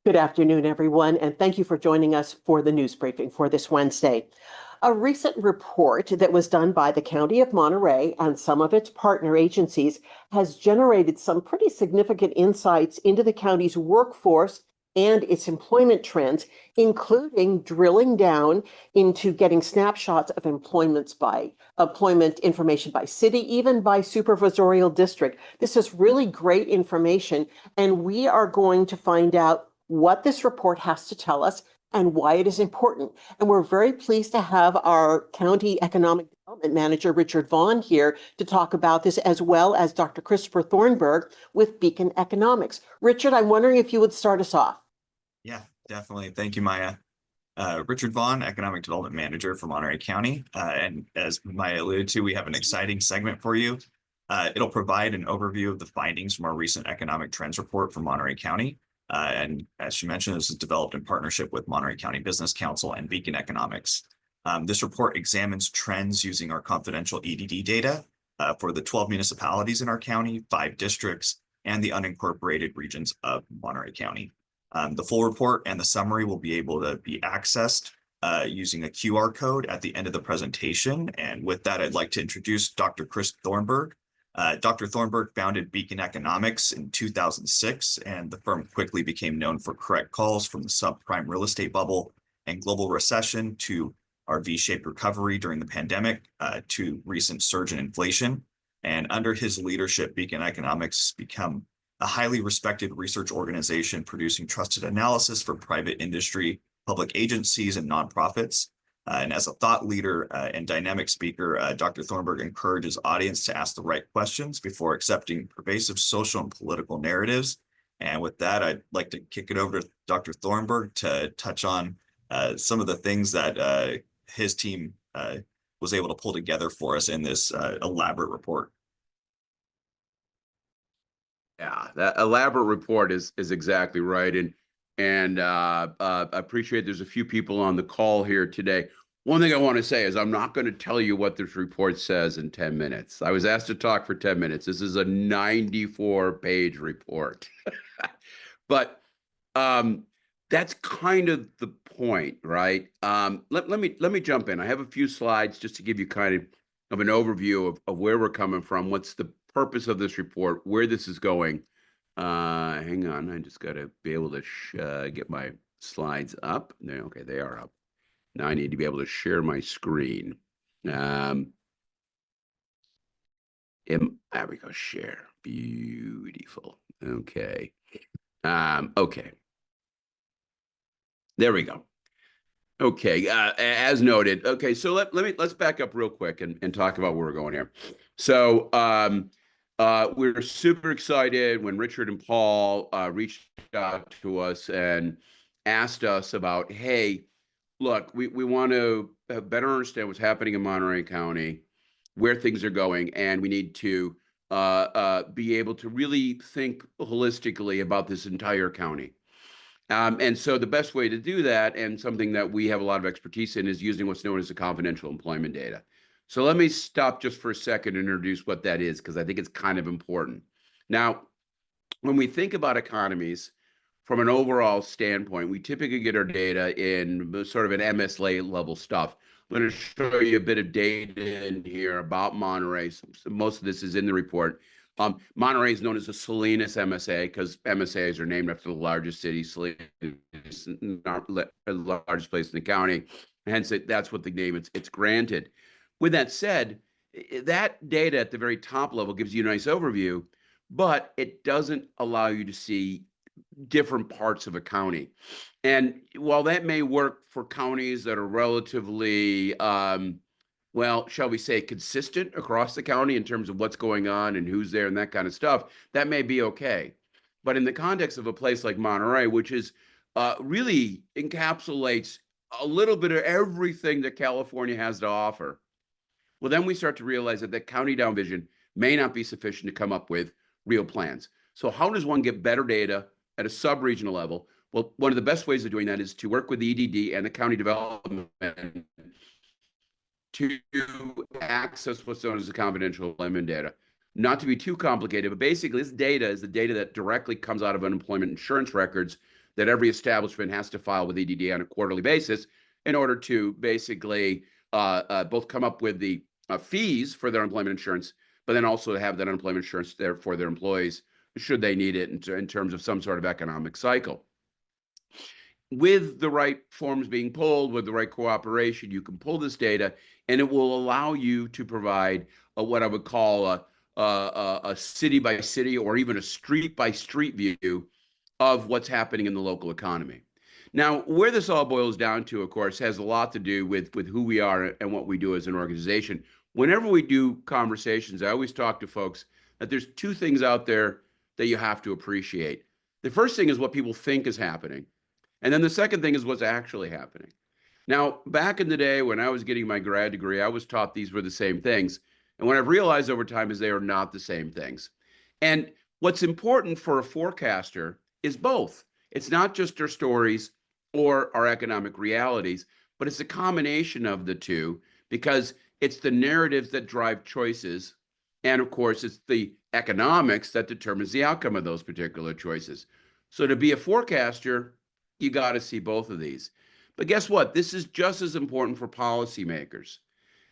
Good afternoon, everyone, and thank you for joining us for the news briefing for this Wednesday. A recent report that was done by the County of Monterey and some of its partner agencies has generated some pretty significant insights into the county's workforce and its employment trends, including drilling down into getting snapshots of employment information by city, even by supervisorial district. This is really great information, and we are going to find out what this report has to tell us and why it is important. And we're very pleased to have our County Economic Development Manager, Richard Vaughn, here to talk about this, as well as Dr. Christopher Thornberg with Beacon Economics. Richard, I'm wondering if you would start us off. Yeah, definitely. Thank you, Maya. Richard Vaughn, Economic Development Manager for Monterey County. And as Maya alluded to, we have an exciting segment for you. It'll provide an overview of the findings from our recent economic trends report for Monterey County. And as she mentioned, this is developed in partnership with Monterey County Business Council and Beacon Economics. This report examines trends using our confidential EDD data for the 12 municipalities in our county, 5 districts, and the unincorporated regions of Monterey County. The full report and the summary will be able to be accessed using a QR code at the end of the presentation. And with that, I'd like to introduce Dr. Chris Thornberg. Dr. Thornberg founded Beacon Economics in 2006, and the firm quickly became known for correct calls from the subprime real estate bubble and global recession to our V-shaped recovery during the pandemic to recent surge in inflation. And under his leadership, Beacon Economics become a highly respected research organization producing trusted analysis for private industry, public agencies, and nonprofits. And as a thought leader and dynamic speaker, Dr. Thornberg encourages audience to ask the right questions before accepting pervasive social and political narratives. And with that, I'd like to kick it over to Dr. Thornberg to touch on some of the things that his team was able to pull together for us in this elaborate report. Yeah, that elaborate report is exactly right. And I appreciate there's a few people on the call here today. One thing I want to say is I'm not going to tell you what this report says in 10 minutes. I was asked to talk for 10 minutes. This is a 94-page report. But that's kind of the point, right? Let me jump in. I have a few slides just to give you kind of an overview of where we're coming from, what's the purpose of this report, where this is going. Hang on, I just got to be able to get my slides up. Okay, they are up. Now I need to be able to share my screen. There we go, share. Beautiful. Okay. Okay. There we go. Okay, as noted. Okay, so let's back up real quick and talk about where we're going here. So we're super excited when Richard and Paul reached out to us and asked us about, hey, look, we want to better understand what's happening in Monterey County, where things are going, and we need to be able to really think holistically about this entire county. And so the best way to do that, and something that we have a lot of expertise in, is using what's known as the confidential employment data. So let me stop just for a second and introduce what that is, because I think it's kind of important. Now, when we think about economies from an overall standpoint, we typically get our data in sort of an MSA level stuff. I'm going to show you a bit of data in here about Monterey. So most of this is in the report. Monterey is known as the Salinas MSA because MSAs are named after the largest city. Salinas is not the largest place in the county. Hence, that's what the name it's granted. With that said, that data at the very top level gives you a nice overview, but it doesn't allow you to see different parts of a county. And while that may work for counties that are relatively, well, shall we say, consistent across the county in terms of what's going on and who's there and that kind of stuff, that may be okay. But in the context of a place like Monterey, which is really encapsulates a little bit of everything that California has to offer, well, then we start to realize that county down vision may not be sufficient to come up with real plans. So how does one get better data at a sub-regional level? Well, one of the best ways of doing that is to work with the EDD and the county development to access what's known as the confidential employment data. Not to be too complicated, but basically this data is the data that directly comes out of unemployment insurance records that every establishment has to file with EDD on a quarterly basis in order to basically both come up with the fees for their unemployment insurance, but then also have that unemployment insurance there for their employees should they need it in terms of some sort of economic cycle. With the right forms being pulled, with the right cooperation, you can pull this data, and it will allow you to provide what I would call a city by city or even a street by street view of what's happening in the local economy. Now, where this all boils down to, of course, has a lot to do with who we are and what we do as an organization. Whenever we do conversations, I always talk to folks that there's two things out there that you have to appreciate. The first thing is what people think is happening. And then the second thing is what's actually happening. Now, back in the day when I was getting my grad degree, I was taught these were the same things. And what I've realized over time is they are not the same things. And what's important for a forecaster is both. It's not just our stories or our economic realities, but it's a combination of the two, because it's the narratives that drive choices. And of course, it's the economics that determines the outcome of those particular choices. So to be a forecaster, you got to see both of these. But guess what? This is just as important for policymakers,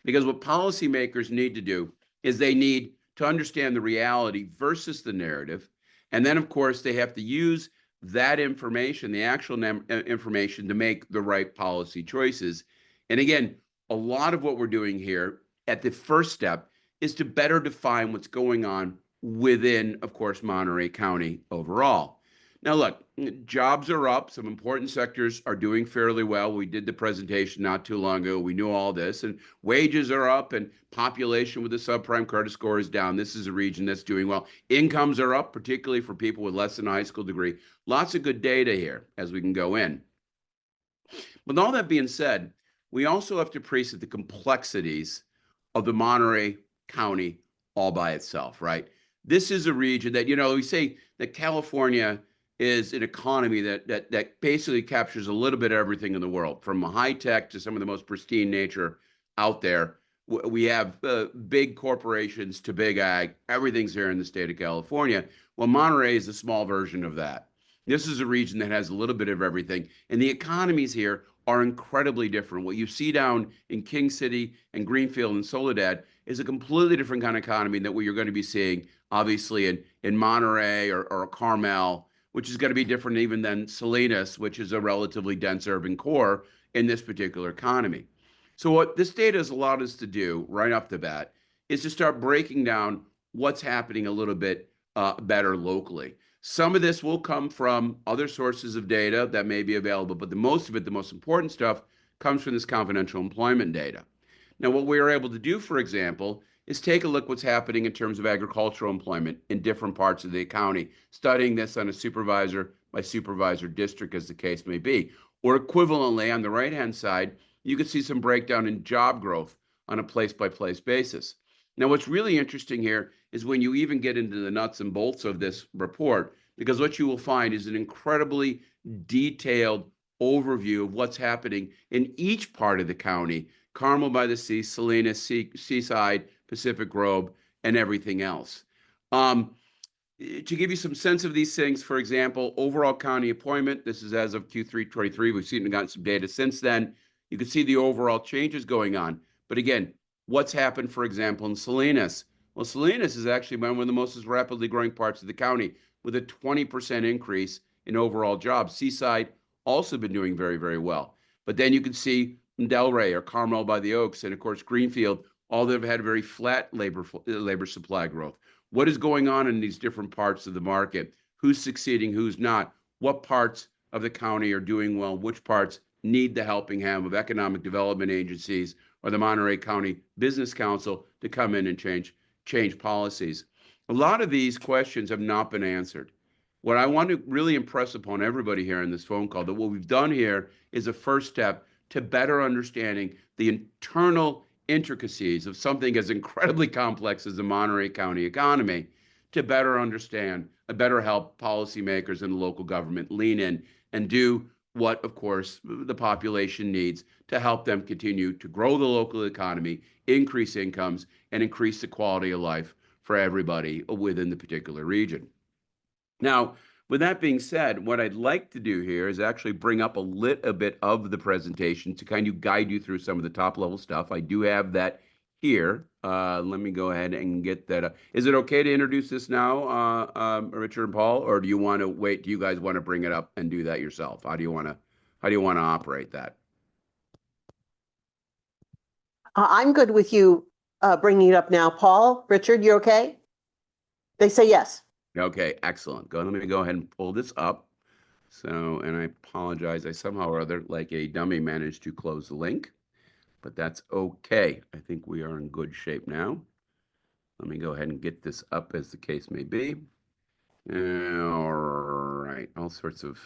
because what policymakers need to do is they need to understand the reality versus the narrative. And then, of course, they have to use that information, the actual information, to make the right policy choices. And again, a lot of what we're doing here at the first step is to better define what's going on within, of course, Monterey County overall. Now, look, jobs are up. Some important sectors are doing fairly well. We did the presentation not too long ago. We knew all this. And wages are up, and population with the subprime credit score is down. This is a region that's doing well. Incomes are up, particularly for people with less than a high school degree. Lots of good data here as we can go in. With all that being said, we also have to appreciate the complexities of the Monterey County all by itself, right? This is a region that, we say that California is an economy that basically captures a little bit of everything in the world, from high tech to some of the most pristine nature out there. We have big corporations to big ag. Everything's here in the state of California. Well, Monterey is a small version of that. This is a region that has a little bit of everything, and the economies here are incredibly different. What you see down in King City and Greenfield and Soledad is a completely different kind of economy than what you're going to be seeing, obviously, in Monterey or Carmel, which is going to be different even than Salinas, which is a relatively dense urban core in this particular economy. So what this data has allowed us to do right off the bat is to start breaking down what's happening a little bit better locally. Some of this will come from other sources of data that may be available, but the most of it, the most important stuff, comes from this confidential employment data. Now, what we were able to do, for example, is take a look what's happening in terms of agricultural employment in different parts of the county, studying this on a supervisor by supervisor district, as the case may be. Or equivalently, on the right-hand side, you could see some breakdown in job growth on a place-by-place basis. Now, what's really interesting here is when you even get into the nuts and bolts of this report, because what you will find is an incredibly detailed overview of what's happening in each part of the county: Carmel by the Sea, Salinas, Seaside, Pacific Grove, and everything else. To give you some sense of these things, for example, overall county employment, this is as of Q3 23. We've seen and gotten some data since then. You can see the overall changes going on. But again, what's happened, for example, in Salinas? Well, Salinas is actually one of the most rapidly growing parts of the county, with a 20% increase in overall jobs. Seaside also been doing very, very well. But then you can see Delray or Carmel by the Oaks, and of course Greenfield, all they've had very flat labor supply growth. What is going on in these different parts of the market? Who's succeeding, who's not? What parts of the county are doing well? Which parts need the helping hand of economic development agencies or the Monterey County Business Council to come in and change policies? A lot of these questions have not been answered. What I want to really impress upon everybody here in this phone call, that what we've done here is a first step to better understanding the internal intricacies of something as incredibly complex as the Monterey County economy, to better understand and better help policymakers and local government lean in and do what, of course, the population needs to help them continue to grow the local economy, increase incomes, and increase the quality of life for everybody within the particular region. Now, with that being said, what I'd like to do here is actually bring up a little bit of the presentation to kind of guide you through some of the top level stuff. I do have that here. Let me go ahead and get that. Is it okay to introduce this now, Richard and Paul, or do you want to wait? Do you guys want to bring it up and do that yourself? How do you want to operate that? I'm good with you bringing it up now. Paul, Richard, you okay? They say yes. Okay, excellent. Let me go ahead and pull this up. So, and I apologize. I somehow or other, like a dummy, managed to close the link, but that's okay. I think we are in good shape now. Let me go ahead and get this up as the case may be. All right, all sorts of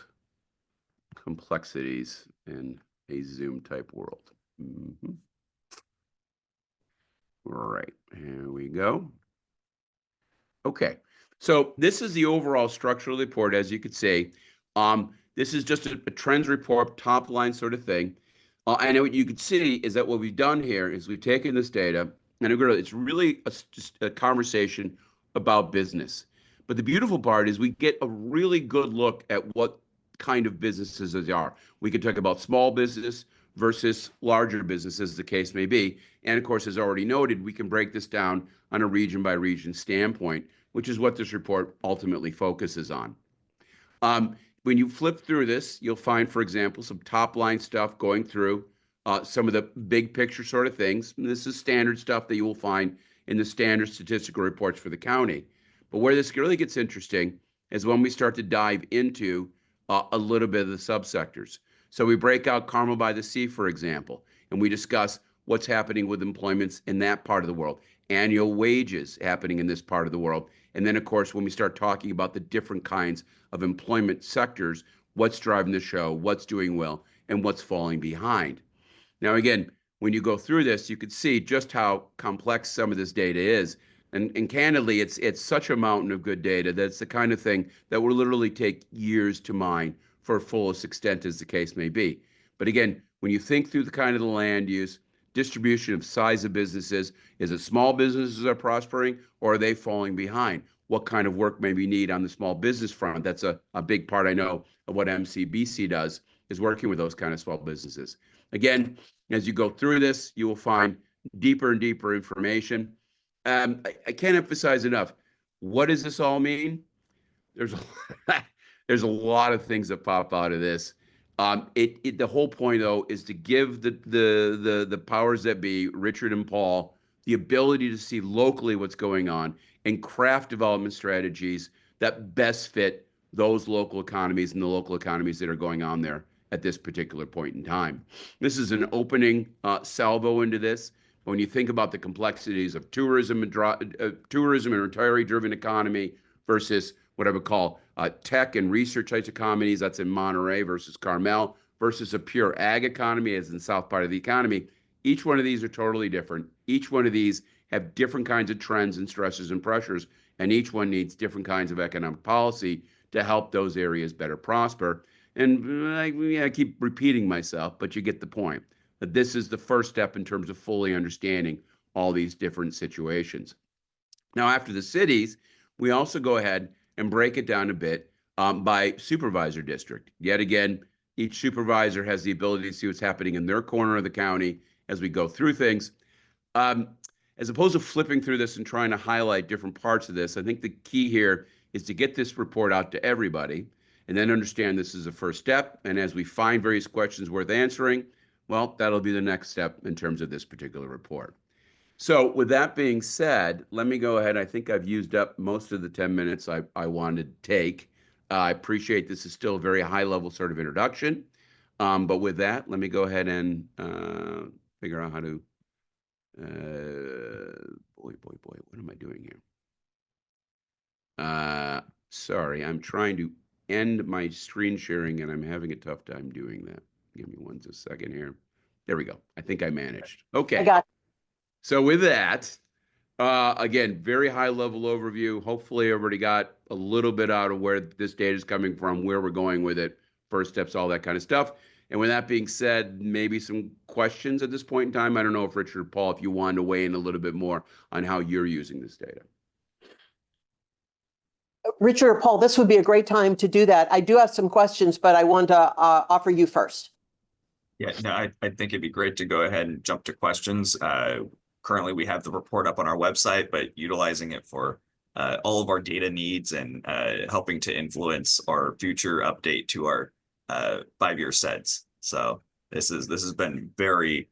complexities in a Zoom type world. Right, here we go. Okay, so this is the overall structural report, as you could see. This is just a trends report, top line sort of thing. And what you can see is that what we've done here is we've taken this data, and it's really just a conversation about business. But the beautiful part is we get a really good look at what kind of businesses they are. We can talk about small business versus larger businesses, as the case may be. And of course, as already noted, we can break this down on a region by region standpoint, which is what this report ultimately focuses on. When you flip through this, you'll find, for example, some top line stuff going through some of the big picture sort of things. And this is standard stuff that you will find in the standard statistical reports for the county. But where this really gets interesting is when we start to dive into a little bit of the subsectors. So we break out Carmel by the Sea, for example, and we discuss what's happening with employments in that part of the world, annual wages happening in this part of the world. And then, of course, when we start talking about the different kinds of employment sectors, what's driving the show, what's doing well, and what's falling behind. Now, again, when you go through this, you can see just how complex some of this data is. And candidly, it's such a mountain of good data that it's the kind of thing that will literally take years to mine for fullest extent, as the case may be. But again, when you think through the kind of the land use, distribution of size of businesses, is it small businesses are prospering or are they falling behind? What kind of work may we need on the small business front? That's a big part, I know, of what MCBC does, is working with those kind of small businesses. Again, as you go through this, you will find deeper and deeper information. I can't emphasize enough. What does this all mean? There's there's a lot of things that pop out of this. The whole point though is to give the powers that be, Richard and Paul, the ability to see locally what's going on and craft development strategies that best fit those local economies and the local economies that are going on there at this particular point in time. This is an opening salvo into this. When you think about the complexities of tourism and retiree-driven economy versus what I would call tech and research types economies, that's in Monterey versus Carmel, versus a pure ag economy as in the south part of the economy, each one of these are totally different. Each one of these have different kinds of trends and stresses and pressures, and each one needs different kinds of economic policy to help those areas better prosper. And I keep repeating myself, but you get the point. That this is the first step in terms of fully understanding all these different situations. Now, after the cities, we also go ahead and break it down a bit by supervisor district. Yet again, each supervisor has the ability to see what's happening in their corner of the county as we go through things. As opposed to flipping through this and trying to highlight different parts of this, I think the key here is to get this report out to everybody and then understand this is a first step. And as we find various questions worth answering, well, that'll be the next step in terms of this particular report. So with that being said, let me go ahead. I think I've used up most of the 10 minutes I wanted to take. I appreciate this is still a very high level sort of introduction. But with that, let me go ahead and figure out how to, boy, what am I doing here? Sorry, I'm trying to end my screen sharing and I'm having a tough time doing that. Give me one second here. There we go. I think I managed. Okay. I got. So with that, again, very high level overview. Hopefully everybody got a little bit out of where this data is coming from, where we're going with it, first steps, all that kind of stuff. And with that being said, maybe some questions at this point in time. I don't know if Richard or Paul, if you wanted to weigh in a little bit more on how you're using this data. Richard or Paul, this would be a great time to do that. I do have some questions, but I want to offer you first. Yeah, no, I think it'd be great to go ahead and jump to questions. Currently, we have the report up on our website, but utilizing it for all of our data needs and helping to influence our future update to our 5-year sets. So this has been very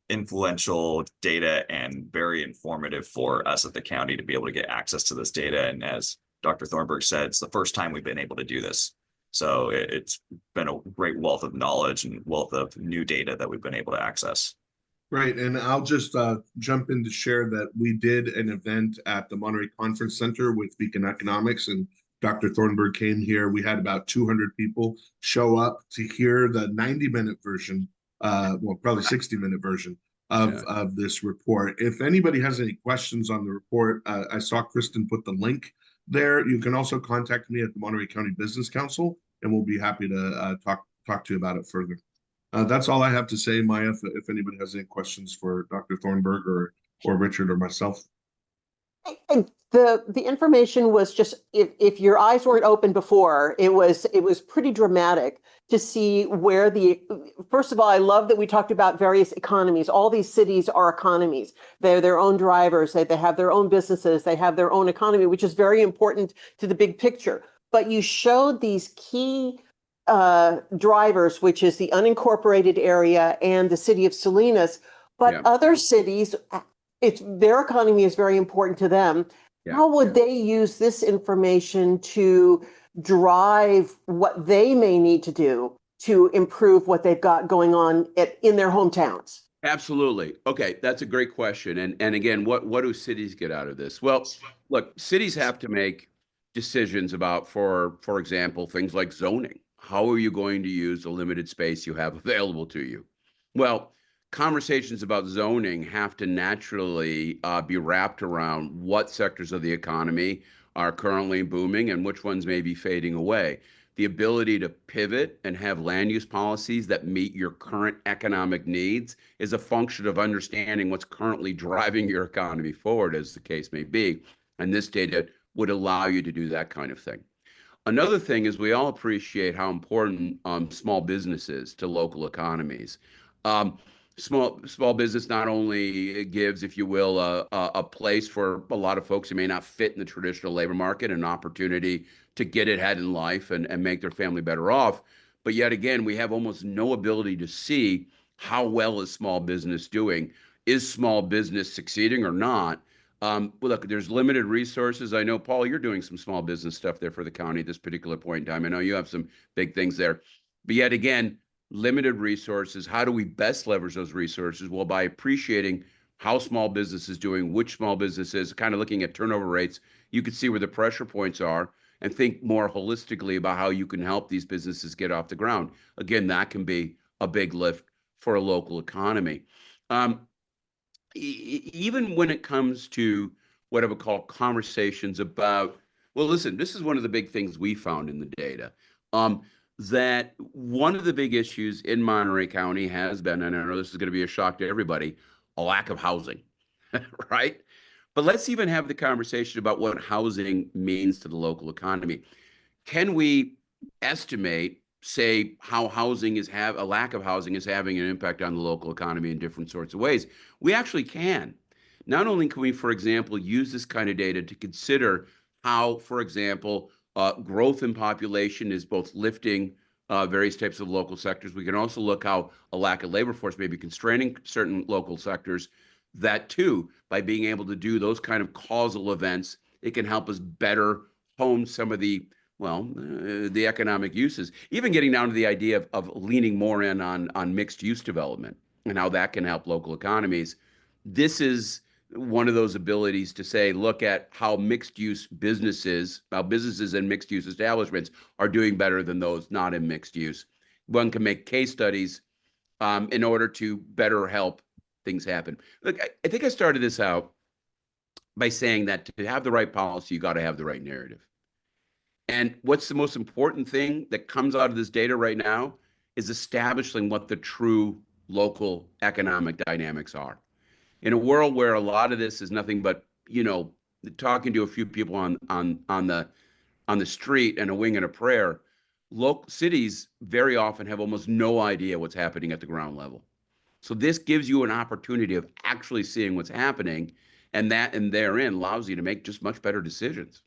influential data and very informative for us at the county to be able to get access to this data. And as Dr. Thornberg said, it's the first time we've been able to do this. So it's been a great wealth of knowledge and wealth of new data that we've been able to access. Right, and I'll just jump in to share that we did an event at the Monterey Conference Center with Beacon Economics, and Dr. Thornberg came here. We had about 200 people show up to hear the 90-minute version, well, probably 60-minute version of this report. If anybody has any questions on the report, I saw Kristen put the link there. You can also contact me at the Monterey County Business Council, and we'll be happy to talk to you about it further. That's all I have to say, Maya. If anybody has any questions for Dr. Thornberg or Richard or myself. And the information was just, if your eyes weren't open before, it was pretty dramatic to see where first of all, I love that we talked about various economies. All these cities are economies. They're their own drivers. They have their own businesses. They have their own economy, which is very important to the big picture. But you showed these key drivers, which is the unincorporated area and the city of Salinas, but other cities, their economy is very important to them. How would they use this information to drive what they may need to do to improve what they've got going on in their hometowns? Absolutely. Okay, that's a great question. And again, what do cities get out of this? Well, look, cities have to make decisions about, for example, things like zoning. How are you going to use the limited space you have available to you? Well, conversations about zoning have to naturally be wrapped around what sectors of the economy are currently booming and which ones may be fading away. The ability to pivot and have land use policies that meet your current economic needs is a function of understanding what's currently driving your economy forward, as the case may be. And this data would allow you to do that kind of thing. Another thing is we all appreciate how important small business is to local economies. Small business not only gives, if you will, a place for a lot of folks who may not fit in the traditional labor market, an opportunity to get ahead in life and make their family better off. But yet again, we have almost no ability to see how well is small business doing. Is small business succeeding or not? Well, look, there's limited resources. I know, Paul, you're doing some small business stuff there for the county at this particular point in time. I know you have some big things there. But yet again, limited resources. How do we best leverage those resources? Well, by appreciating how small business is doing, which small business is, kind of looking at turnover rates, you can see where the pressure points are and think more holistically about how you can help these businesses get off the ground. Again, that can be a big lift for a local economy. Even when it comes to what I would call conversations about, well, listen, this is one of the big things we found in the data, that one of the big issues in Monterey County has been, and I know this is going to be a shock to everybody, a lack of housing, right? But let's even have the conversation about what housing means to the local economy. Can we estimate, say, how a lack of housing is having an impact on the local economy in different sorts of ways? We actually can. Not only can we, for example, use this kind of data to consider how, for example, growth in population is both lifting various types of local sectors. We can also look how a lack of labor force may be constraining certain local sectors. That too, by being able to do those kind of causal events, it can help us better hone some of the economic uses, even getting down to the idea of leaning more in on mixed use development and how that can help local economies. This is one of those abilities to say, look at how businesses and mixed use establishments are doing better than those not in mixed use. One can make case studies in order to better help things happen. Look, I think I started this out by saying that to have the right policy, you got to have the right narrative. And what's the most important thing that comes out of this data right now is establishing what the true local economic dynamics are. In a world where a lot of this is nothing but, talking to a few people on the street and a wing and a prayer, local cities very often have almost no idea what's happening at the ground level. So this gives you an opportunity of actually seeing what's happening, and therein allows you to make just much better decisions.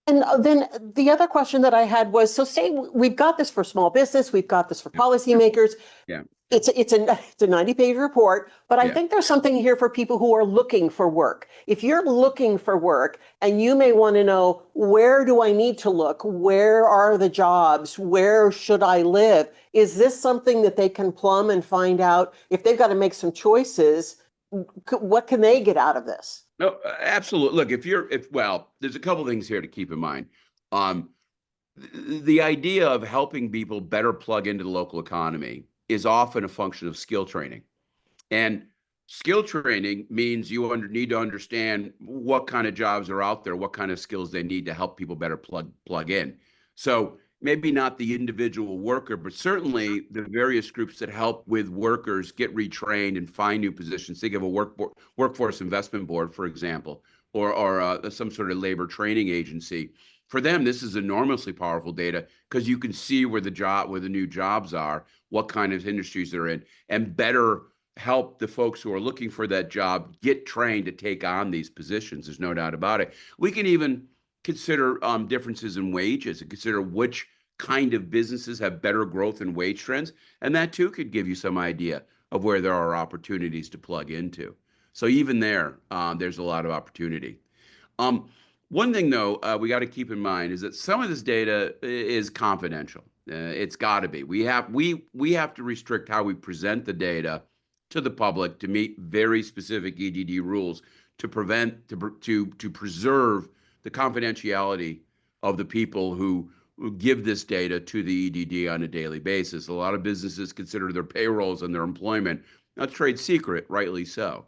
And then the other question that I had was, so say we've got this for small business, we've got this for policymakers. Yeah. It's a 90-page report, but I Yeah. think there's something here for people who are looking for work. If you're looking for work and you may want to know, where do I need to look? Where are the jobs? Where should I live? Is this something that they can plumb and find out if they've got to make some choices? What can they get out of this? No, absolutely. Look, well, there's a couple things here to keep in mind. The idea of helping people better plug into the local economy is often a function of skill training. And skill training means you need to understand what kind of jobs are out there, what kind of skills they need to help people better plug in. So maybe not the individual worker, but certainly the various groups that help with workers get retrained and find new positions. Think of a workforce investment board, for example, or some sort of labor training agency. For them, this is enormously powerful data because you can see where the new jobs are, what kind of industries they're in, and better help the folks who are looking for that job get trained to take on these positions. There's no doubt about it. We can even consider differences in wages and consider which kind of businesses have better growth and wage trends. And that too could give you some idea of where there are opportunities to plug into. So even there's a lot of opportunity. One thing, though, we got to keep in mind is that some of this data is confidential. It's got to be. We have to restrict how we present the data to the public to meet very specific EDD rules to preserve the confidentiality of the people who give this data to the EDD on a daily basis. A lot of businesses consider their payrolls and their employment a trade secret, rightly so.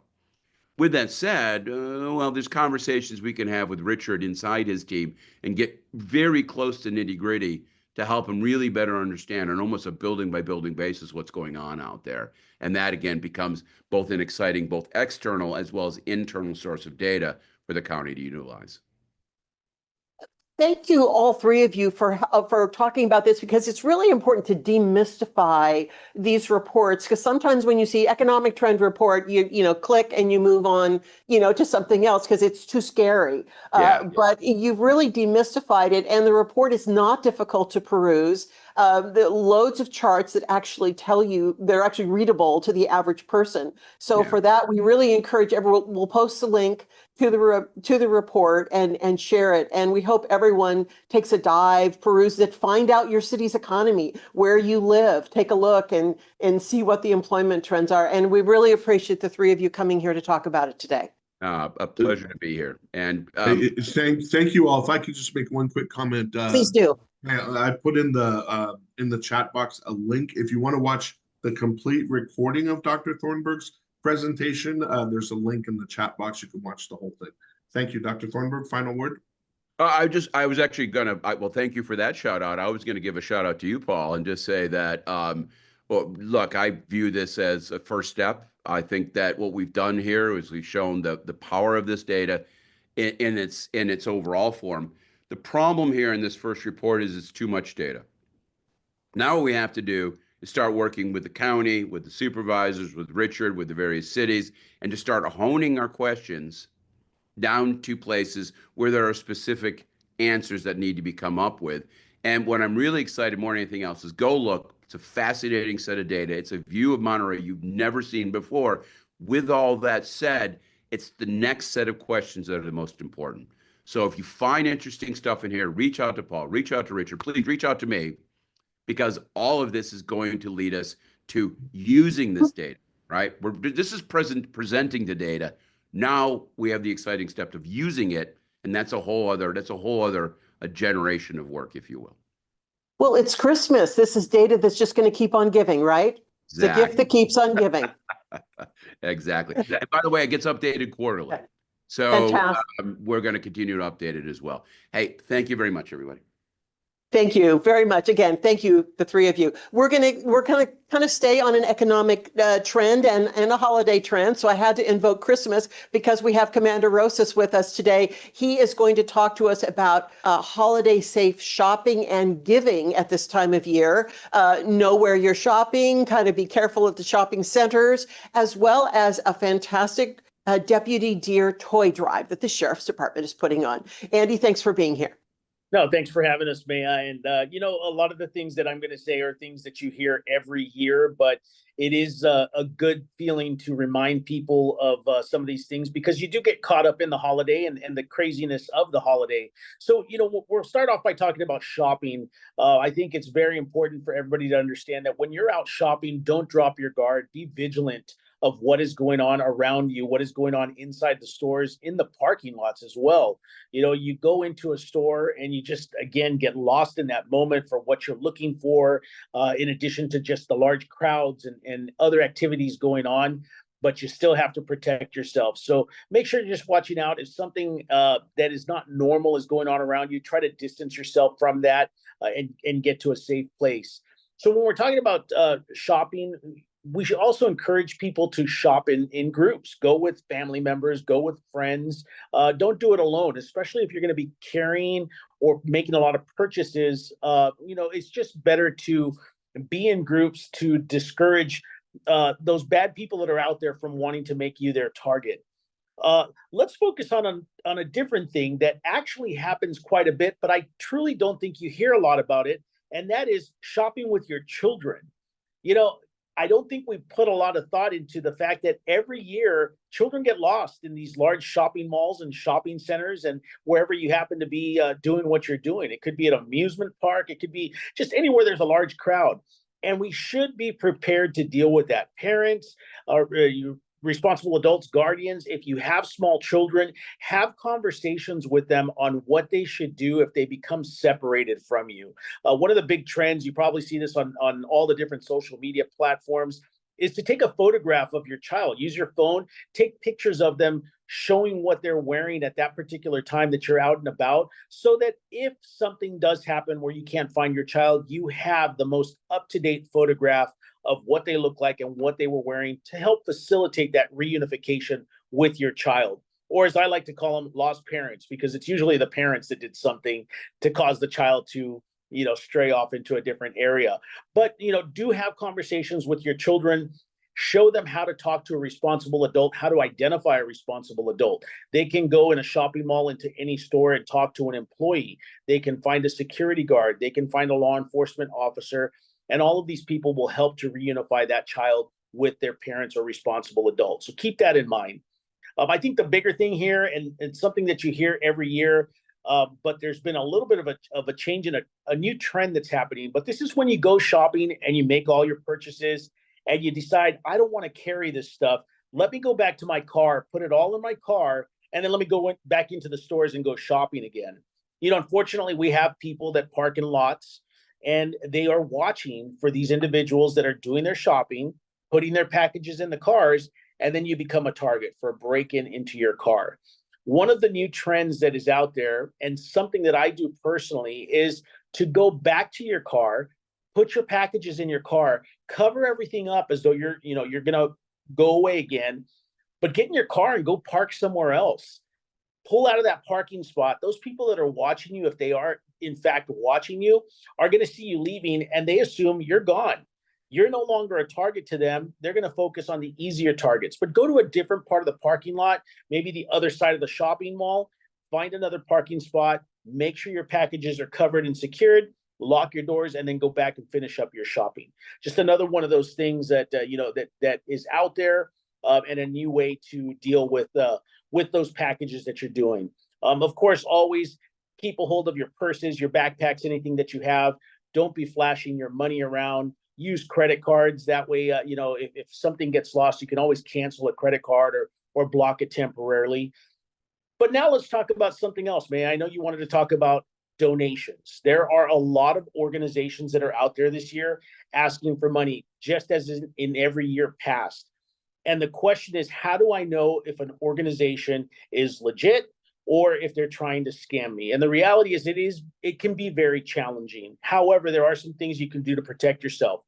With that said, well, there's conversations we can have with Richard inside his team and get very close to nitty-gritty to help him really better understand on almost a building by building basis what's going on out there. And that, again, becomes both an exciting, both external as well as internal source of data for the county to utilize. Thank you, all three of you, for talking about this, because it's really important to demystify these reports. Because sometimes when you see economic trend report, you click and you move on, to something else because it's too scary. But you've really demystified it, and the report is not difficult to peruse. The loads of charts that actually tell you they're actually readable to the average person. So for that, we really encourage everyone. We'll post the link to the report and share it. And we hope everyone takes a dive, peruse it, find out your city's economy, where you live, take a look and see what the employment trends are. And we really appreciate the three of you coming here to talk about it today. A pleasure to be here. And thank you all. If I could just make one quick comment. Please do. I put in the chat box a link. If you want to watch the complete recording of Dr. Thornberg's presentation, there's a link in the chat box. You can watch the whole thing. Thank you, Dr. Thornberg. Final word. I was actually well, thank you for that shout out. I was going to give a shout out to you, Paul, and just say that, well, look, I view this as a first step. I think that what we've done here is we've shown the power of this data in its overall form. The problem here in this first report is it's too much data. Now what we have to do is start working with the county, with the supervisors, with Richard, with the various cities, and to start honing our questions down to places where there are specific answers that need to be come up with. And what I'm really excited more than anything else is go look. It's a fascinating set of data. It's a view of Monterey you've never seen before. With all that said, it's the next set of questions that are the most important. So if you find interesting stuff in here, reach out to Paul, reach out to Richard, please reach out to me, because all of this is going to lead us to using this data, right? This is presenting the data. Now we have the exciting step of using it, and that's a whole other generation of work, if you will. Well, it's Christmas. This is data that's just going to keep on giving, right? Exactly. It's a gift that keeps on giving. Exactly. And by the way, it gets updated quarterly. So we're going to continue to update it as well. Hey, thank you very much, everybody. Thank you very much. Again, thank you, the three of you. We're gonna kind of stay on an economic trend and a holiday trend. So I had to invoke Christmas because we have Commander Rosas with us today. He is going to talk to us about holiday safe shopping and giving at this time of year. Know where you're shopping, kind of be careful at the shopping centers, as well as a fantastic Deputy Deer toy drive that the Sheriff's Department is putting on. Andy, thanks for being here. No, thanks for having us, Maya. And, a lot of the things that I'm going to say are things that you hear every year, but it is a good feeling to remind people of some of these things because you do get caught up in the holiday and the craziness of the holiday. So, we'll start off by talking about shopping. I think it's very important for everybody to understand that when you're out shopping, don't drop your guard. Be vigilant of what is going on around you, what is going on inside the stores, in the parking lots as well. You go into a store and you just, again, get lost in that moment for what you're looking for, in addition to just the large crowds and other activities going on, but you still have to protect yourself. So make sure you're just watching out. If something that is not normal is going on around you, try to distance yourself from that and get to a safe place. So when we're talking about shopping, we should also encourage people to shop in groups. Go with family members, go with friends. Don't do it alone, especially if you're going to be carrying or making a lot of purchases. It's just better to be in groups to discourage those bad people that are out there from wanting to make you their target. Let's focus on a different thing that actually happens quite a bit, but I truly don't think you hear a lot about it, and that is shopping with your children. I don't think we put a lot of thought into the fact that every year children get lost in these large shopping malls and shopping centers and wherever you happen to be doing what you're doing. It could be an amusement park. It could be just anywhere there's a large crowd. And we should be prepared to deal with that. Parents, you responsible adults, guardians, if you have small children, have conversations with them on what they should do if they become separated from you. One of the big trends, you probably see this on all the different social media platforms, is to take a photograph of your child. Use your phone, take pictures of them, showing what they're wearing at that particular time that you're out and about, so that if something does happen where you can't find your child, you have the most up-to-date photograph of what they look like and what they were wearing to help facilitate that reunification with your child. Or as I like to call them, lost parents, because it's usually the parents that did something to cause the child to, stray off into a different area. But, do have conversations with your children. Show them how to talk to a responsible adult, how to identify a responsible adult. They can go in a shopping mall into any store and talk to an employee. They can find a security guard. They can find a law enforcement officer. And all of these people will help to reunify that child with their parents or responsible adults. So keep that in mind. I think the bigger thing here, and something that you hear every year, but there's been a little bit of a change in a new trend that's happening. But this is when you go shopping and you make all your purchases and you decide, I don't want to carry this stuff. Let me go back to my car, put it all in my car, and then let me go back into the stores and go shopping again. Unfortunately, we have people that park in lots, and they are watching for these individuals that are doing their shopping, putting their packages in the cars, and then you become a target for a break-in into your car. One of the new trends that is out there, and something that I do personally, is to go back to your car, put your packages in your car, cover everything up as though you're going to go away again, but get in your car and go park somewhere else. Pull out of that parking spot. Those people that are watching you, if they are in fact watching you, are going to see you leaving and they assume you're gone. You're no longer a target to them. They're going to focus on the easier targets. But go to a different part of the parking lot, maybe the other side of the shopping mall, find another parking spot, make sure your packages are covered and secured, lock your doors, and then go back and finish up your shopping. Just another one of those things that that is out there, and a new way to deal with those packages that you're doing. Of course, always keep a hold of your purses, your backpacks, anything that you have. Don't be flashing your money around. Use credit cards. That way, if something gets lost, you can always cancel a credit card or block it temporarily. But now let's talk about something else, May. I know you wanted to talk about donations. There are a lot of organizations that are out there this year asking for money, just as in every year past. And the question is, how do I know if an organization is legit or if they're trying to scam me. And the reality is it can be very challenging. However, there are some things you can do to protect yourself.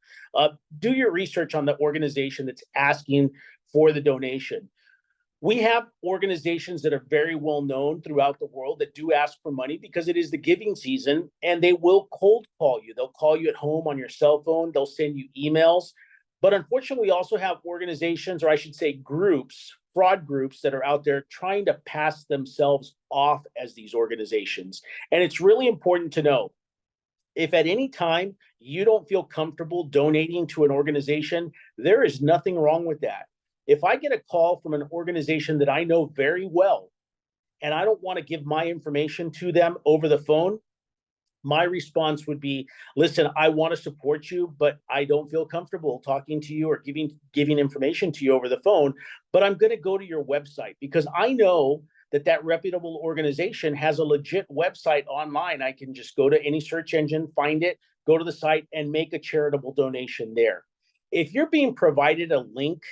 Do your research on the organization that's asking for the donation. We have organizations that are very well known throughout the world that do ask for money because it is the giving season, and they will cold call you. They'll call you at home on your cell phone. They'll send you emails. But unfortunately, we also have organizations, or I should say groups, fraud groups that are out there trying to pass themselves off as these organizations. And it's really important to know, if at any time you don't feel comfortable donating to an organization, there is nothing wrong with that. If I get a call from an organization that I know very well, and I don't want to give my information to them over the phone, my response would be, listen, I want to support you, but I don't feel comfortable talking to you or giving information to you over the phone, but I'm going to go to your website because I know that reputable organization has a legit website online. I can just go to any search engine, find it, go to the site, and make a charitable donation there. If you're being provided a link,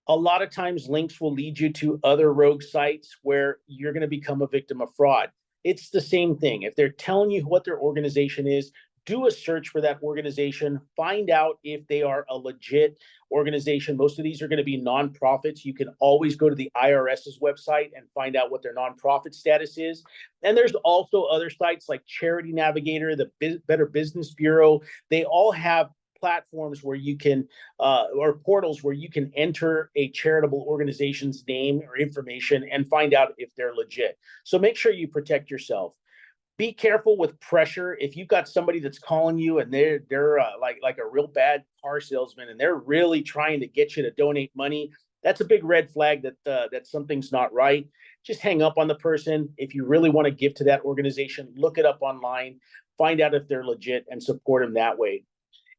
a lot of times links will lead you to other rogue sites where you're going to become a victim of fraud. It's the same thing. If they're telling you what their organization is, do a search for that organization. Find out if they are a legit organization. Most of these are going to be nonprofits. You can always go to the IRS's website and find out what their nonprofit status is. And there's also other sites like Charity Navigator, the Better Business Bureau. They all have platforms where you can or portals where you can enter a charitable organization's name or information and find out if they're legit. So make sure you protect yourself. Be careful with pressure. If you've got somebody that's calling you and they're like a real bad car salesman and they're really trying to get you to donate money, that's a big red flag that something's not right. Just hang up on the person. If you really want to give to that organization, look it up online, find out if they're legit, and support them that way.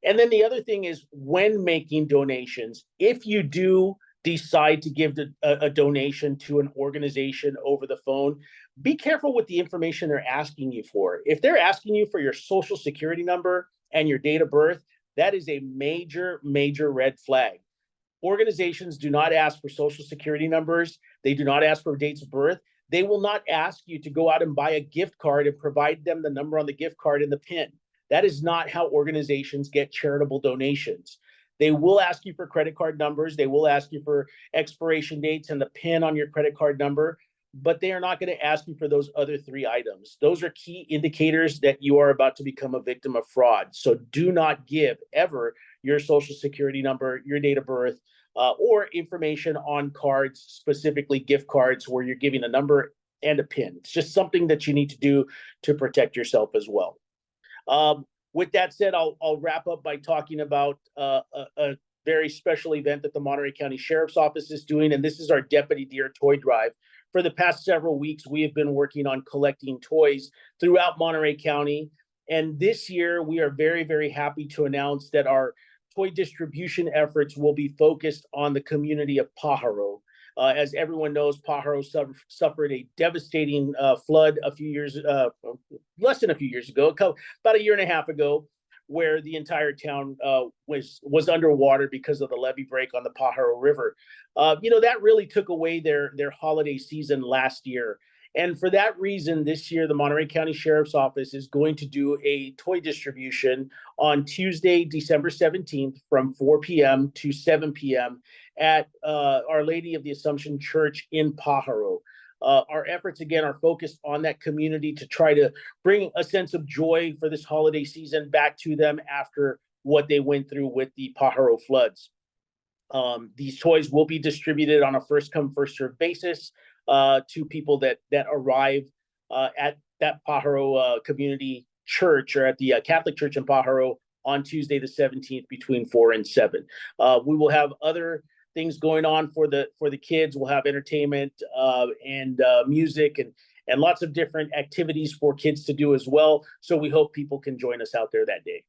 And then the other thing is, when making donations, if you do decide to give a donation to an organization over the phone, be careful with the information they're asking you for. If they're asking you for your social security number and your date of birth, that is a major, major red flag. Organizations do not ask for social security numbers. They do not ask for dates of birth. They will not ask you to go out and buy a gift card and provide them the number on the gift card and the PIN. That is not how organizations get charitable donations. They will ask you for credit card numbers. They will ask you for expiration dates and the PIN on your credit card number, but they are not going to ask you for those other three items. Those are key indicators that you are about to become a victim of fraud. So do not give ever your social security number, your date of birth, or information on cards, specifically gift cards where you're giving a number and a PIN. It's just something that you need to do to protect yourself as well. With that said, I'll wrap up by talking about a very special event that the Monterey County Sheriff's Office is doing, and this is our Deputy Deer Toy Drive. For the past several weeks, we have been working on collecting toys throughout Monterey County, and this year we are very, very happy to announce that our toy distribution efforts will be focused on the community of Pajaro. As everyone knows, Pajaro suffered a devastating flood less than a few years ago, about a year and a half ago, where the entire town was underwater because of the levee break on the Pajaro River. That really took away their holiday season last year. And for that reason, this year, the Monterey County Sheriff's Office is going to do a toy distribution on Tuesday, December 17th from 4 p.m. to 7 p.m. at Our Lady of the Assumption Church in Pajaro. Our efforts, again, are focused on that community to try to bring a sense of joy for this holiday season back to them after what they went through with the Pajaro floods. These toys will be distributed on a first-come, first-served basis to people that arrive at that Pajaro community church, or at the Catholic Church in Pajaro, on Tuesday the 17th between 4 and 7. We will have other things going on for the kids. We'll have entertainment and music and lots of different activities for kids to do as well. So we hope people can join us out there that day.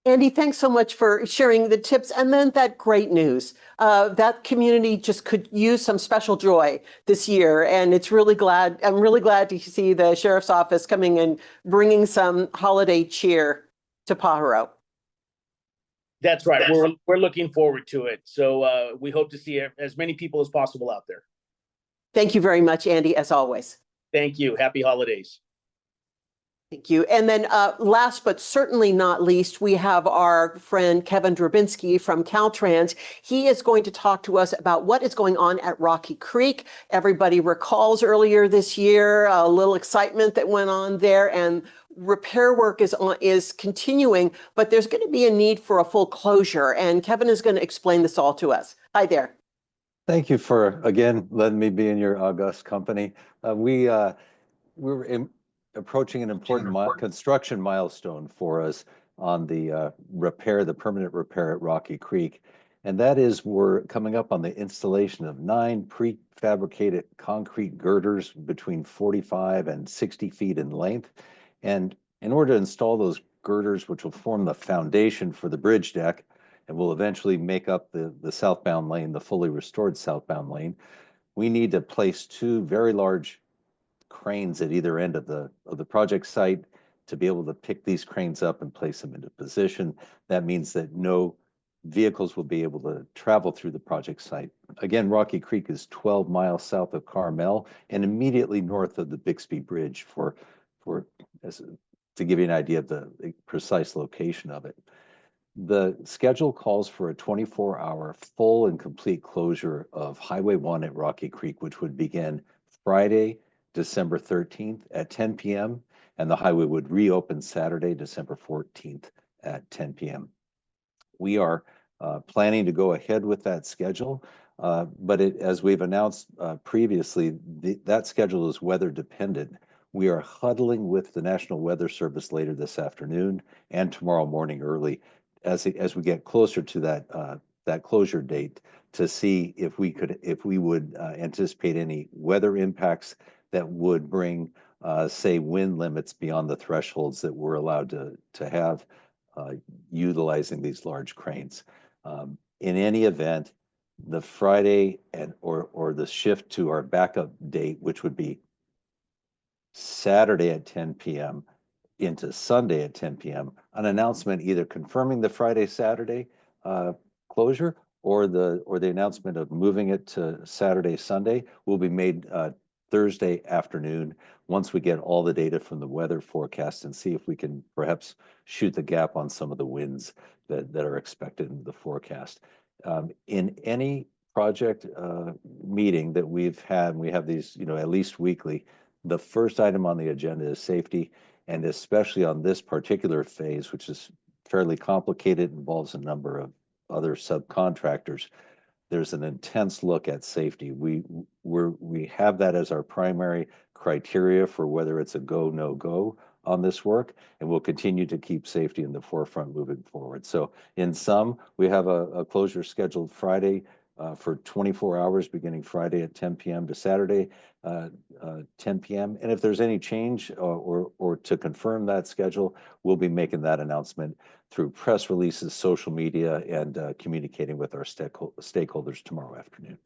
Andy, thanks so much for sharing the tips. And then that great news. That community just could use some special joy this year. And I'm really glad to see the Sheriff's Office coming and bringing some holiday cheer to Pajaro. That's right. We're looking forward to it. So we hope to see as many people as possible out there. Thank you very much, Andy, as always. Thank you. Happy holidays. Thank you. And then last but certainly not least, we have our friend Kevin Drabinski from Caltrans. He is going to talk to us about what is going on at Rocky Creek. Everybody recalls earlier this year a little excitement that went on there, and repair work is continuing, but there's going to be a need for a full closure. And Kevin is going to explain this all to us. Hi there. Thank you for, again, letting me be in your august company. We're approaching an important construction milestone for us on the permanent repair at Rocky Creek. And that is we're coming up on the installation of 9 prefabricated concrete girders between 45 and 60 feet in length. And in order to install those girders, which will form the foundation for the bridge deck, and will eventually make up the southbound lane, the fully restored southbound lane, we need to place 2 very large cranes at either end of the project site to be able to pick these cranes up and place them into position. That means that no vehicles will be able to travel through the project site. Again, Rocky Creek is 12 miles south of Carmel and immediately north of the Bixby Bridge to give you an idea of the precise location of it. The schedule calls for a 24-hour full and complete closure of Highway 1 at Rocky Creek, which would begin Friday, December 13th at 10 p.m. and the highway would reopen Saturday, December 14th at 10 p.m. We are planning to go ahead with that schedule, but as we've announced previously, that schedule is weather dependent. We are huddling with the National Weather Service later this afternoon and tomorrow morning early as we get closer to that closure date to see if we would anticipate any weather impacts that would bring say wind limits beyond the thresholds that we're allowed to have utilizing these large cranes. In any event, the Friday or the shift to our backup date, which would be Saturday at 10 p.m. into Sunday at 10 p.m., an announcement either confirming the Friday-Saturday closure or the announcement of moving it to Saturday-Sunday will be made Thursday afternoon once we get all the data from the weather forecast and see if we can perhaps shoot the gap on some of the winds that are expected in the forecast. In any project meeting that we've had, and we have these at least weekly, the first item on the agenda is safety. And especially on this particular phase, which is fairly complicated, involves a number of other subcontractors, there's an intense look at safety. We have that as our primary criteria for whether it's a go, no go on this work, and we'll continue to keep safety in the forefront moving forward. So in sum, we have a closure scheduled Friday for 24 hours, beginning Friday at 10 p.m. to Saturday 10 p.m. And if there's any change or to confirm that schedule, we'll be making that announcement through press releases, social media, and communicating with our stakeholders tomorrow afternoon.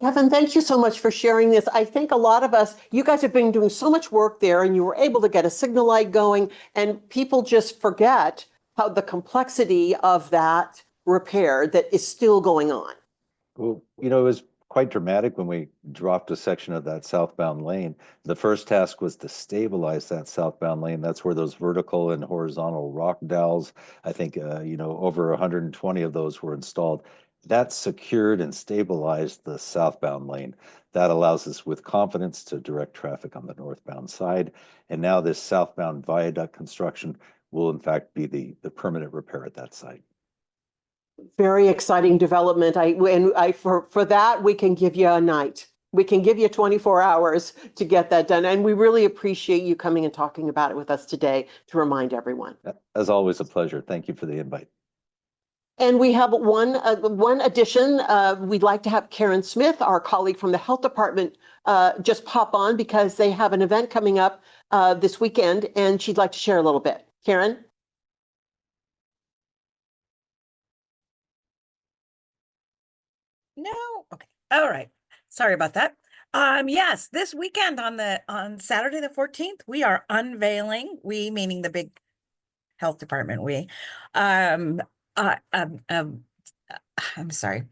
Kevin, thank you so much for sharing this. I think a lot of us, you guys have been doing so much work there and you were able to get a signal light going, and people just forget how the complexity of that repair that is still going on. Well, it was quite dramatic when we dropped a section of that southbound lane. The first task was to stabilize that southbound lane. That's where those vertical and horizontal rock dowels, I think, over 120 of those were installed. That secured and stabilized the southbound lane. That allows us with confidence to direct traffic on the northbound side. And now this southbound viaduct construction will in fact be the permanent repair at that site. Very exciting development. For that, we can give you a night. We can give you 24 hours to get that done. And we really appreciate you coming and talking about it with us today to remind everyone. As always, a pleasure. Thank you for the invite. And we have one addition. We'd like to have Karen Smith, our colleague from the health department, just pop on because they have an event coming up this weekend and she'd like to share a little bit. Karen? No. Okay. All right. Sorry about that. Yes, this weekend on Saturday the 14th, we are unveiling, we meaning the big health department, I'm sorry.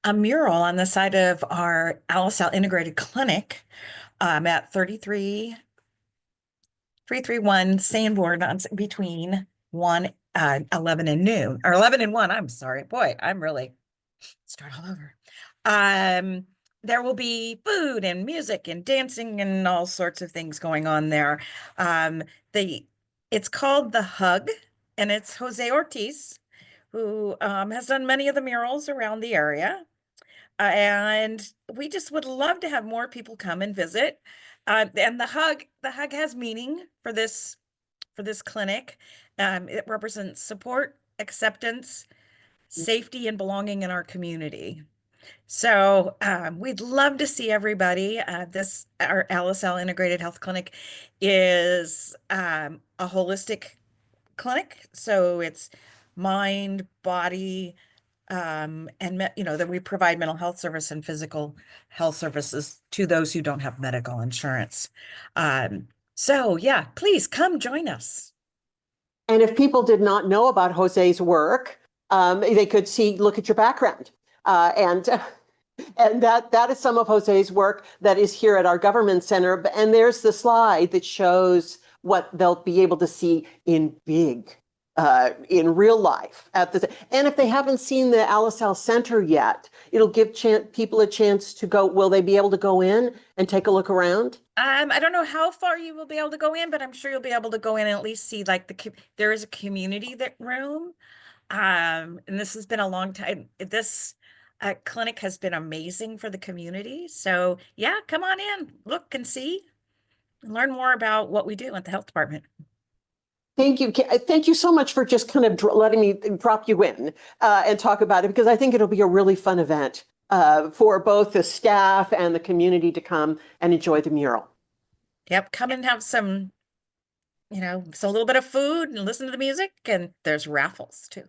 a mural on the side of our Alisal Integrated Clinic at 331 Sanborn between 11 and noon, or 11 and 1. I'm sorry. Boy, I'm really start all over. There will be food and music and dancing and all sorts of things going on there. It's called The Hug, and it's Jose Ortiz, who has done many of the murals around the area. And we just would love to have more people come and visit. And the hug has meaning for this clinic. It represents support, acceptance, safety, and belonging in our community. So we'd love to see everybody. Our Alisal Integrated Health Clinic is a holistic clinic. So it's mind, body, and that we provide mental health service and physical health services to those who don't have medical insurance. So yeah, please come join us. And if people did not know about Jose's work, they could look at your background. And that is some of Jose's work that is here at our government center. And there's the slide that shows what they'll be able to see in real life and if they haven't seen the Alisal Center yet, it'll give people a chance to go. Will they be able to go in and take a look around? I don't know how far you will be able to go in, but I'm sure you'll be able to go in and at least see there is a community room. And this has been a long time. This clinic has been amazing for the community. So yeah, come on in, look and see, and learn more about what we do at the health department. Thank you. Thank you so much for just kind of letting me drop you in and talk about it, because I think it'll be a really fun event for both the staff and the community to come and enjoy the mural. Yep. Come and have some, a little bit of food and listen to the music, and there's raffles too.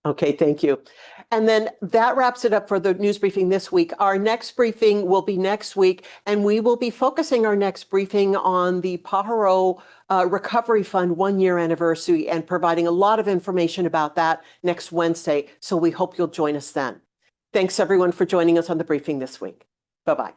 Okay, thank you. And then that wraps it up for the news briefing this week. Our next briefing will be next week, and we will be focusing our next briefing on the Pajaro Recovery Fund 1-year anniversary and providing a lot of information about that next Wednesday. So we hope you'll join us then. Thanks everyone for joining us on the briefing this week. Bye-bye.